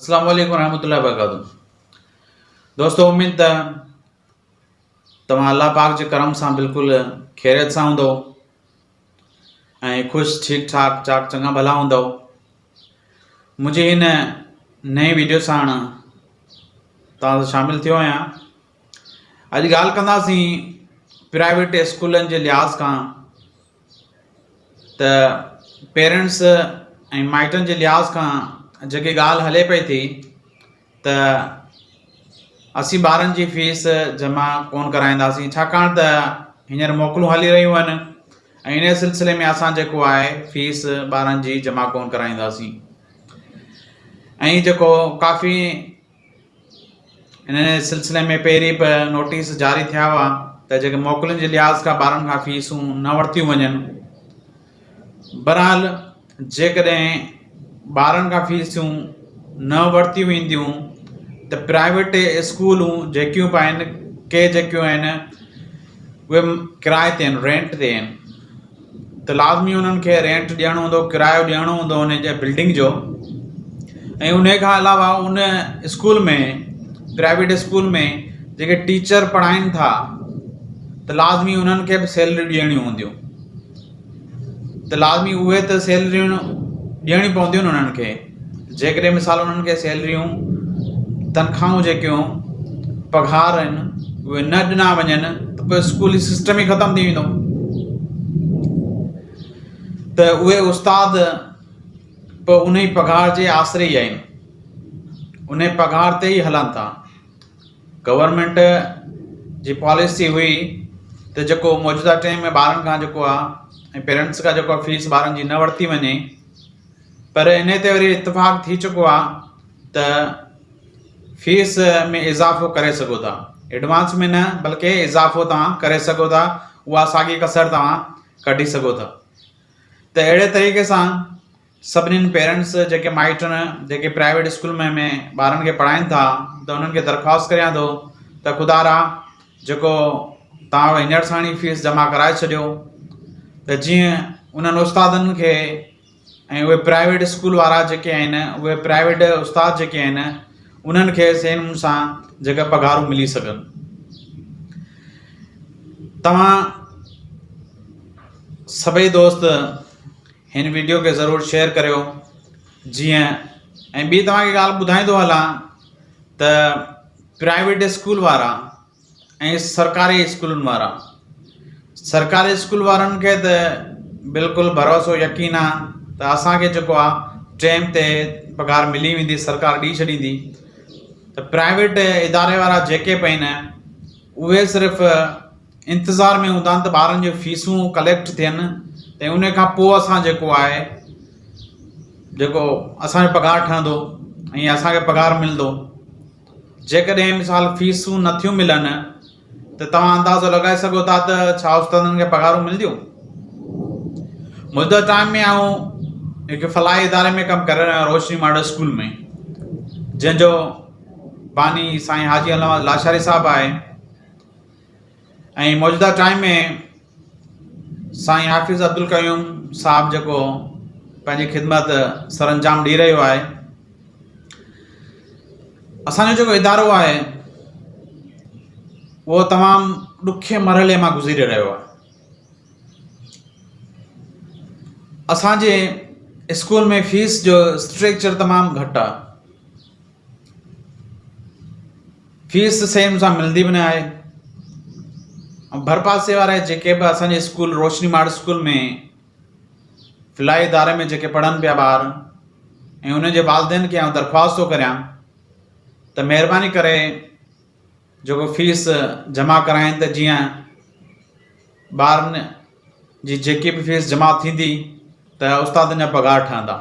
अस्सलाम वालेकुम रहमतुल्लाहि व बरकातहू। दोस्तों, उम्मीद तव्हां अल्लाह पाक जे करम सां बिल्कुलु खैरियत सां हूंदो ऐं ख़ुशि ठीक ठाक चाक चङा भला हूंदो। मुंहिंजी हिन नई वीडियो सां तव्हां सां शामिल थियो आहियां। अॼु ॻाल्हि कंदासीं प्राइवेट स्कूलनि जे लिहाज़ खां त पेरेंट्स ऐं माइटनि जे लिहाज़ खां जेकी ॻाल्हि हले पई थी त असीं ॿारनि जी फीस जमा कोन कराईंदासीं, छाकाणि त हींअर मोकलूं हली रहियूं आहिनि ऐं इन सिलसिले में असां जेको आहे फीस ॿारनि जी जमा कोन कराईंदासीं। ऐं जेको काफ़ी इन सिलसिले में पहिरीं बि नोटिस जारी थिया हुआ त जेके मोकलुनि जे लिहाज़ खां ॿारनि खां फीसूं न वरितियूं वञनि। बहरहाल जेकॾहिं ॿारनि खां फीसूं न वरितियूं वेंदियूं त प्राइवेट स्कूलूं जेकियूं बि आहिनि जेकियूं आहिनि उहे किराए ते आहिनि, रेंट ते आहिनि, त लाज़मी उन्हनि खे रेंट ॾियणो हूंदो, किरायो ॾियणो हूंदो उन जे बिल्डिंग जो। ऐं उन खां अलावा उन स्कूल में प्राइवेट स्कूल में जेके टीचर पढ़ाइनि था त लाज़मी उन्हनि खे बि सैलरी ॾियणियूं हूंदियूं, त लाज़मी उहे त सैलरियूं ॾियणी पवंदियूं उन्हनि खे। जेकॾहिं मिसाल उन्हनि खे सैलरियूं तनख़्वाहूं जेकियूं पघार आहिनि उहे न ॾिना वञनि त पोइ स्कूली सिस्टम ई ख़तमु थी वेंदो। त उहे उस्ताद पोइ उन ई पघार जे आसिरे ई आहिनि, उन पघार ते ई हलनि था। गवर्नमेंट जी पॉलिसी हुई त जेको मौजूदा टाइम में ॿारनि खां जेको आहे ऐं पेरेंट्स खां जेको आहे फीस ॿारनि जी न वरिती वञे, पर इन ते वरी इतफ़ाक़ थी चुको आहे त फीस में इज़ाफ़ो करे सघो था, एडवांस में न बल्कि इज़ाफ़ो तव्हां करे सघो था, उहा साॻी कसर तव्हां कढी सघो था। त अहिड़े तरीक़े सां सभिनीनि पेरेंट्स जेके माइटनि जेके प्राइवेट स्कूल में ॿारनि खे पढ़ाइनि था त उन्हनि खे दरख़्वास्त करियां थो त ख़ुदारा जेको तव्हां हींअर साणी फीस जमा कराए छॾियो त जीअं उन्हनि उस्तादनि खे ऐं उहे प्राइवेट स्कूल वारा जेके आहिनि उहे प्राइवेट उस्ताद जेके आहिनि उन्हनि खे सही नमूने सां जेका पघारूं मिली सघनि। तव्हां सभई दोस्त हिन वीडियो खे ज़रूरु शेयर करियो जीअं। ऐं ॿी तव्हांखे ॻाल्हि ॿुधाईंदो हलां त प्राइवेट स्कूल वारा ऐं सरकारी स्कूलनि वारा, सरकारी स्कूल वारनि खे त बिल्कुलु भरोसो यकीन आहे त असांखे जेको आहे टाइम ते पघार मिली वेंदी, सरकार ॾेई छॾींदी। त प्राइवेट इदारे वारा जेके बि आहिनि उहे सिर्फ़ु इंतज़ार में हूंदा आहिनि त ॿारनि जूं फीसूं कलेक्ट थियनि ऐं उन खां पोइ असां जेको आहे जेको असांजो पघार ठहंदो ऐं असांखे पघार मिलंदो। जेकॾहिं मिसाल फीसूं नथियूं मिलनि त तव्हां अंदाज़ो लॻाए सघो था त छा उस्तादनि खे पघारूं मिलंदियूं। मौजूदा टाइम में आऊं हिकु फलाही इदारे में कमु करे रहियो आहियां, रोशनी मॉडल स्कूल में, जंहिंजो बानी साईं हाजी अलामा लाशारी साहिबु आहे। ऐं मौजूदा टाइम में साईं हाफ़िज़ अब्दुल क़यूम साहिबु जेको पंहिंजी ख़िदमत सरअंजाम ॾेई रहियो आहे। असांजो जेको इदारो आहे उहो तमामु ॾुखे मरहले मां गुज़री रहियो आहे। असांजे स्कूल में फीस जो स्ट्रक्चर तमामु घटि आहे, फीस सेम सां मिलंदी बि न आहे। ऐं भरपासे वारे जेके बि असांजे स्कूल रोशनी मॉडल स्कूल में फ़िलाई इदारे में जेके पढ़नि पिया ॿार ऐं उन जे वालिदैन खे आउं दरख़्वास्त थो करियां त महिरबानी करे जेको फीस जमा कराइनि त जीअं ॿारनि जी जेकी बि फीस जमा थींदी त उस्तादनि जा पघार ठहंदा।